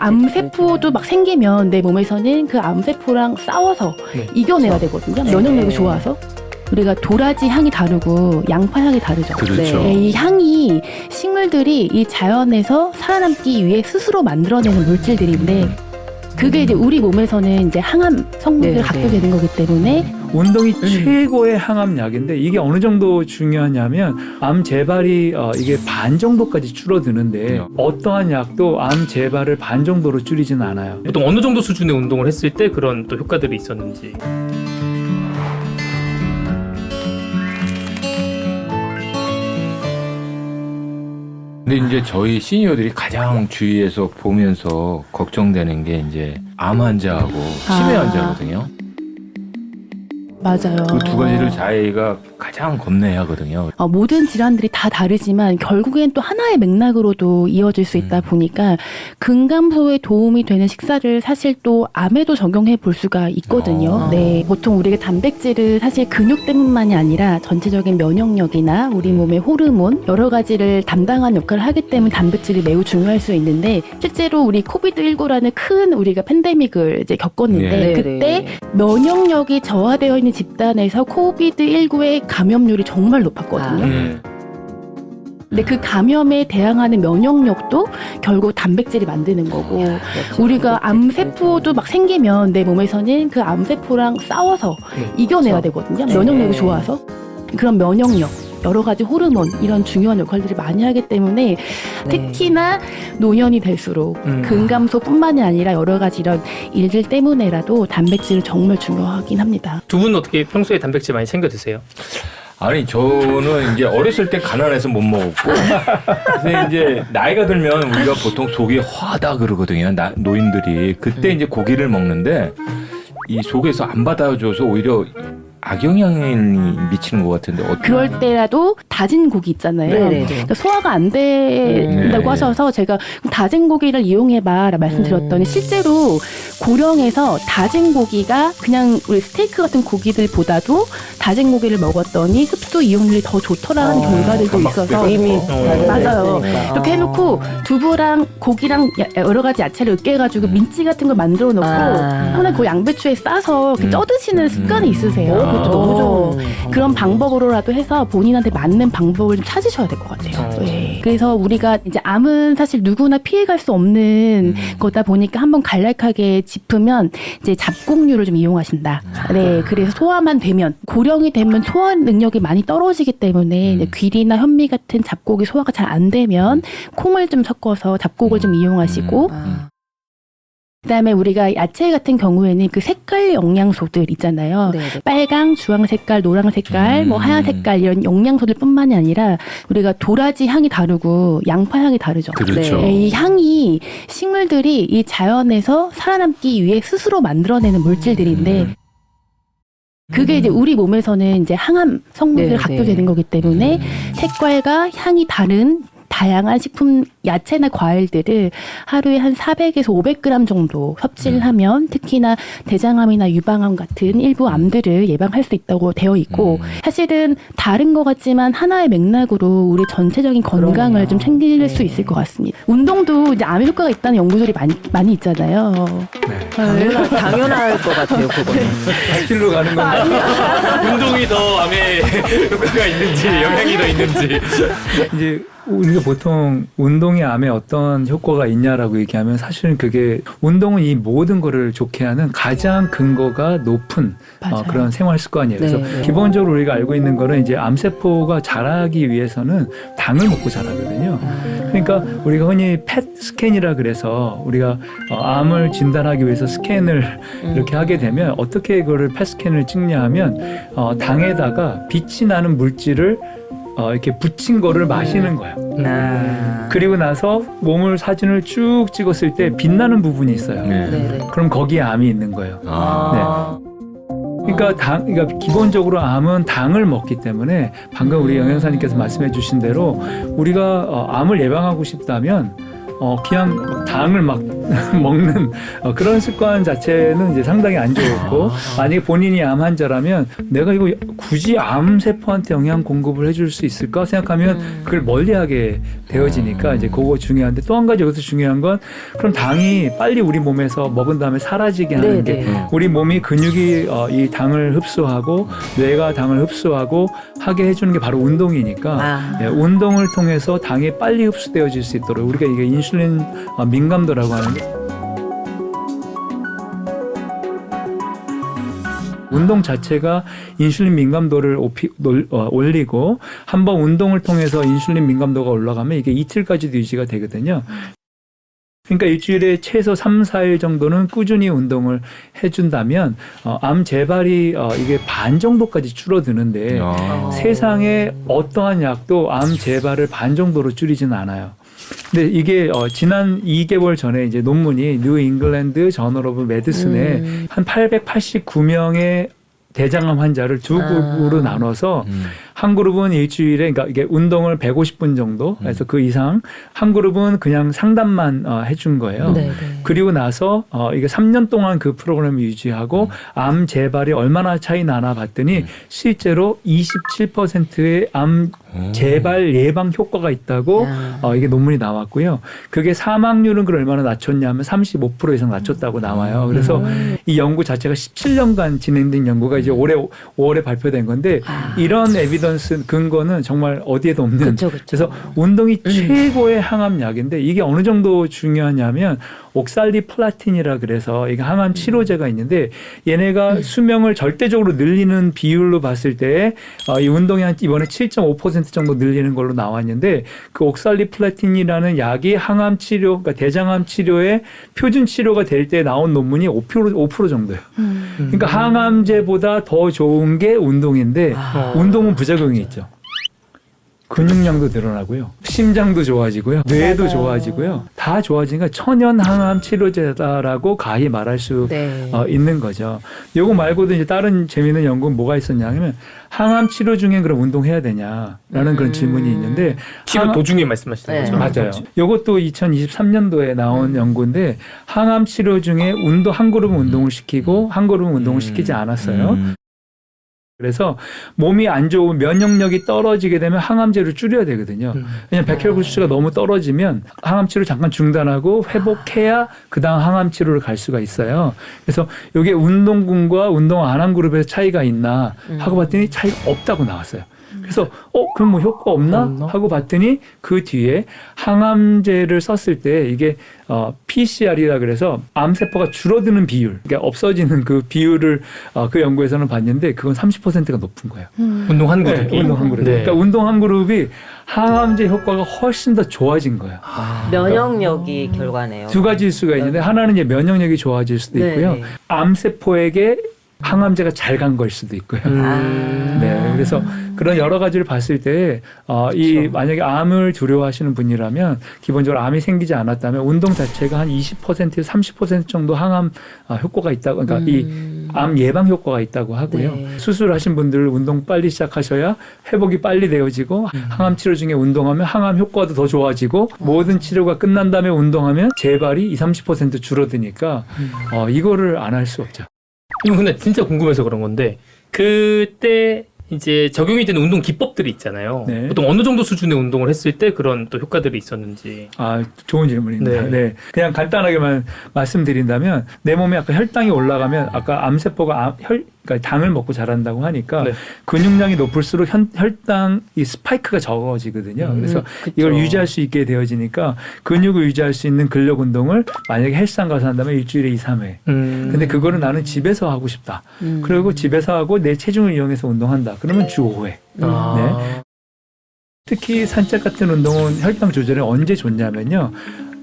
암세포도 막 생기면 내 몸에서는 그 암세포랑 싸워서 이겨내야 되거든요. 면역력이 좋아서. 우리가 도라지 향이 다르고 양파 향이 다르죠. 그렇죠. 이 향이 식물들이 이 자연에서 살아남기 위해 스스로 만들어내는 물질들인데 그게 이제 우리 몸에서는 이제 항암 성분을 갖게 되는 거기 때문에 운동이 최고의 항암약인데 이게 어느 정도 중요하냐면 암 재발이 이게 반 정도까지 줄어드는데 어떠한 약도 암 재발을 반 정도로 줄이진 않아요. 보통 어느 정도 수준의 운동을 했을 때 그런 또 효과들이 있었는지. 근데 이제 저희 시니어들이 가장 주위에서 보면서 걱정되는 게 이제 암 환자하고 치매 환자거든요. 맞아요. 그 두 가지를 저희가 가장 겁내하거든요. 모든 질환들이 다 다르지만 결국엔 또 하나의 맥락으로도 이어질 수 있다 보니까 근감소에 도움이 되는 식사를 사실 또 암에도 적용해 볼 수가 있거든요. 네, 보통 우리가 단백질을 사실 근육 때문만이 아니라 전체적인 면역력이나 우리 몸의 호르몬 여러 가지를 담당하는 역할을 하기 때문에 단백질이 매우 중요할 수 있는데 실제로 우리 코비드19라는 큰 우리가 팬데믹을 이제 겪었는데 그때 면역력이 저하되어 있는 집단에서 코비드19의 감염률이 정말 높았거든요. 근데 그 감염에 대항하는 면역력도 결국 단백질이 만드는 거고 우리가 암세포도 막 생기면 내 몸에서는 그 암세포랑 싸워서 이겨내야 되거든요. 면역력이 좋아서. 그런 면역력 여러 가지 호르몬 이런 중요한 역할들을 많이 하기 때문에 특히나 노년이 될수록 근감소뿐만이 아니라 여러 가지 이런 일들 때문에라도 단백질은 정말 중요하긴 합니다. 두 분은 어떻게 평소에 단백질 많이 챙겨 드세요? 아니 저는 이제 어렸을 때 가난해서 못 먹었고 근데 이제 나이가 들면 우리가 보통 속이 허하다 그러거든요. 노인들이 그때 이제 고기를 먹는데 이 속에서 안 받아줘서 오히려 악영향이 미치는 것 같은데 그럴 때라도 다진 고기 있잖아요. 그러니까 소화가 안 된다고 하셔서 제가 다진 고기를 이용해봐 라 말씀드렸더니 실제로 고령에서 다진 고기가 그냥 우리 스테이크 같은 고기들보다도 다진 고기를 먹었더니 흡수 이용률이 더 좋더라는 결과들도 있어서 이미 맞아요. 이렇게 해놓고 두부랑 고기랑 여러 가지 야채를 으깨가지고 민치 같은 걸 만들어 놓고 하나 그 양배추에 싸서 이렇게 쪄 드시는 습관이 있으세요. 그것도 너무 좋은 그런 방법으로라도 해서 본인한테 맞는 방법을 좀 찾으셔야 될 것 같아요. 네. 그래서 우리가 이제 암은 사실 누구나 피해갈 수 없는 거다 보니까 한번 간략하게 짚으면 이제 잡곡류를 좀 이용하신다. 네, 그래서 소화만 되면 고령이 되면 소화 능력이 많이 떨어지기 때문에 이제 귀리나 현미 같은 잡곡이 소화가 잘 안 되면 콩을 좀 섞어서 잡곡을 좀 이용하시고. 그다음에 우리가 야채 같은 경우에는 그 색깔 영양소들 있잖아요. 빨강, 주황 색깔, 노랑 색깔, 뭐 하얀 색깔 이런 영양소들 뿐만이 아니라 우리가 도라지 향이 다르고 양파 향이 다르죠. 그렇죠. 이 향이 식물들이 이 자연에서 살아남기 위해 스스로 만들어내는 물질들인데 그게 이제 우리 몸에서는 이제 항암 성분을 갖게 되는 거기 때문에 색깔과 향이 다른 다양한 식품, 야채나 과일들을 하루에 한 400에서 500g 정도 섭취를 하면 특히나 대장암이나 유방암 같은 일부 암들을 예방할 수 있다고 되어 있고 사실은 다른 것 같지만 하나의 맥락으로 우리 전체적인 건강을 좀 챙길 수 있을 것 같습니다. 운동도 이제 암에 효과가 있다는 연구들이 많이 있잖아요. 당연할 것 같아요, 그거는. 길로 가는 건가? 운동이 더 암에 효과가 있는지 영향이 더 있는지. 이제 우리가 보통 운동이 암에 어떤 효과가 있냐라고 얘기하면 사실은 그게 운동은 이 모든 거를 좋게 하는 가장 근거가 높은 그런 생활 습관이에요. 그래서 기본적으로 우리가 알고 있는 거는 이제 암세포가 자라기 위해서는 당을 먹고 자라거든요. 그러니까 우리가 흔히 펫 스캔이라 그래서 우리가 암을 진단하기 위해서 스캔을 이렇게 하게 되면 어떻게 그거를 펫 스캔을 찍냐 하면 당에다가 빛이 나는 물질을 이렇게 붙인 거를 마시는 거예요. 그리고 나서 몸을 사진을 쭉 찍었을 때 빛나는 부분이 있어요. 그럼 거기에 암이 있는 거예요. 그러니까 기본적으로 암은 당을 먹기 때문에 방금 우리 영양사님께서 말씀해 주신 대로 우리가 암을 예방하고 싶다면 그냥 당을 막 먹는 그런 습관 자체는 이제 상당히 안 좋고 만약에 본인이 암 환자라면 내가 이거 굳이 암 세포한테 영양 공급을 해줄 수 있을까 생각하면 그걸 멀리하게 되어지니까 이제 그거 중요한데 또 한 가지 여기서 중요한 건 그럼 당이 빨리 우리 몸에서 먹은 다음에 사라지게 하는 게 우리 몸이 근육이 이 당을 흡수하고 뇌가 당을 흡수하고 하게 해주는 게 바로 운동이니까 예, 운동을 통해서 당이 빨리 흡수되어질 수 있도록 우리가 이게 인슐린 민감도라고 하는데 운동 자체가 인슐린 민감도를 올리고 한번 운동을 통해서 인슐린 민감도가 올라가면 이게 이틀까지도 유지가 되거든요. 그러니까 일주일에 최소 3, 4일 정도는 꾸준히 운동을 해준다면 암 재발이 이게 반 정도까지 줄어드는데 세상에 어떠한 약도 암 재발을 반 정도로 줄이지는 않아요. 근데 이게 지난 2개월 전에 이제 논문이 뉴 잉글랜드 저널 오브 메디슨에 한 889명의 대장암 환자를 두 그룹으로 나눠서 한 그룹은 일주일에 그러니까 이게 운동을 150분 정도 해서 그 이상 한 그룹은 그냥 상담만 해준 거예요. 네, 네. 그리고 나서 이게 3년 동안 그 프로그램을 유지하고 암 재발이 얼마나 차이 나나 봤더니 실제로 27%의 암 재발 예방 효과가 있다고 이게 논문이 나왔고요. 그게 사망률은 그걸 얼마나 낮췄냐면 35% 이상 낮췄다고 나와요. 그래서 이 연구 자체가 17년간 진행된 연구가 이제 올해 5월에 발표된 건데 이런 에비던스 근거는 정말 어디에도 없는. 그쵸. 그래서 운동이 최고의 항암약인데 이게 어느 정도 중요하냐면 옥살리플라틴이라 그래서 이게 항암 치료제가 있는데 얘네가 수명을 절대적으로 늘리는 비율로 봤을 때 이 운동이 한 이번에 7.5% 정도 늘리는 걸로 나왔는데 그 옥살리플라틴이라는 약이 항암 치료, 그러니까 대장암 치료의 표준 치료가 될 때 나온 논문이 5% 정도예요. 그러니까 항암제보다 더 좋은 게 운동인데 운동은 부작용이 있죠. 근육량도 늘어나고요. 심장도 좋아지고요. 뇌도 좋아지고요. 다 좋아지니까 천연 항암 치료제다라고 가히 말할 수 있는 거죠. 요거 말고도 이제 다른 재미있는 연구는 뭐가 있었냐면 항암 치료 중에 그럼 운동해야 되냐라는 그런 질문이 있는데 치료 도중에 말씀하시는 거죠? 맞아요. 이것도 2023년도에 나온 연구인데 항암 치료 중에 한 그룹은 운동을 시키고 한 그룹은 운동을 시키지 않았어요. 그래서 몸이 안 좋은 면역력이 떨어지게 되면 항암제를 줄여야 되거든요. 왜냐하면 백혈구 수치가 너무 떨어지면 항암치료 잠깐 중단하고 회복해야 그 다음 항암치료를 갈 수가 있어요. 그래서 이게 운동군과 운동 안 한 그룹에서 차이가 있나 하고 봤더니 차이가 없다고 나왔어요. 그래서 그럼 뭐 효과 없나 하고 봤더니 그 뒤에 항암제를 썼을 때 이게 PCR이라 그래서 암세포가 줄어드는 비율, 그러니까 없어지는 그 비율을 그 연구에서는 봤는데 그건 30%가 높은 거예요. 운동 한 그룹이? 네, 운동 한 그룹. 네. 그러니까 운동 한 그룹이 항암제 효과가 훨씬 더 좋아진 거예요. 면역력이 결과네요. 두 가지일 수가 있는데 하나는 이제 면역력이 좋아질 수도 있고요. 네. 암세포에게 항암제가 잘 간 걸 수도 있고요. 네, 그래서 그런 여러 가지를 봤을 때, 만약에 암을 두려워하시는 분이라면, 기본적으로 암이 생기지 않았다면, 운동 자체가 한 20%에서 30% 정도 항암 효과가 있다고, 그러니까 이 암 예방 효과가 있다고 하고요. 네. 수술하신 분들 운동 빨리 시작하셔야 회복이 빨리 되어지고, 항암 치료 중에 운동하면 항암 효과도 더 좋아지고, 모든 치료가 끝난 다음에 운동하면 재발이 20, 30% 줄어드니까, 이거를 안 할 수 없죠. 이거 근데 진짜 궁금해서 그런 건데 그때 이제 적용이 되는 운동 기법들이 있잖아요. 네. 보통 어느 정도 수준의 운동을 했을 때 그런 또 효과들이 있었는지. 좋은 질문입니다. 네. 네. 그냥 간단하게만 말씀드린다면 내 몸에 아까 혈당이 올라가면 아까 암세포가 그러니까 당을 먹고 자란다고 하니까 네. 근육량이 높을수록 혈당 이 스파이크가 적어지거든요. 그래서 이걸 유지할 수 있게 되어지니까 근육을 유지할 수 있는 근력 운동을 만약에 헬스장 가서 한다면 일주일에 2, 3회. 근데 그거를 나는 집에서 하고 싶다. 그리고 집에서 하고 내 체중을 이용해서 운동한다. 그러면 주 5회. 네. 특히 산책 같은 운동은 혈당 조절에 언제 좋냐면요.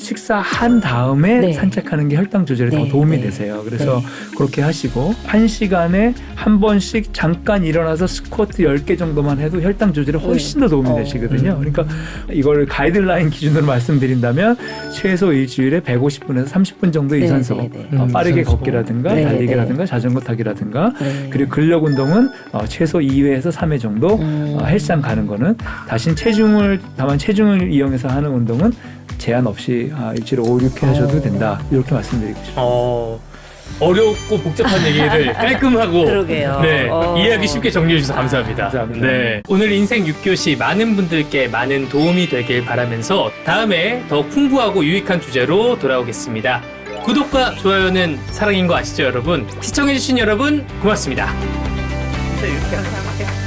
식사한 다음에 산책하는 게 혈당 조절에 더 도움이 되세요. 그래서 그렇게 하시고 1시간에 한 번씩 잠깐 일어나서 스쿼트 10개 정도만 해도 혈당 조절에 훨씬 더 도움이 되시거든요. 그러니까 이걸 가이드라인 기준으로 말씀드린다면 최소 일주일에 150분에서 30분 정도 유산소 빠르게 유산소. 걷기라든가 달리기라든가 자전거 타기라든가 그리고 근력 운동은 최소 2회에서 3회 정도 헬스장 가는 거는 다만 체중을 이용해서 하는 운동은 제한 없이 일주일에 5, 6회 하셔도 된다. 이렇게 말씀드리고 싶습니다. 어렵고 복잡한 얘기를 깔끔하고 그러게요. 네, 이해하기 쉽게 정리해 주셔서 감사합니다. 감사합니다. 네, 오늘 인생 6교시 많은 분들께 많은 도움이 되길 바라면서 다음에 더 풍부하고 유익한 주제로 돌아오겠습니다. 구독과 좋아요는 사랑인 거 아시죠, 여러분? 시청해주신 여러분 고맙습니다. 이렇게 하면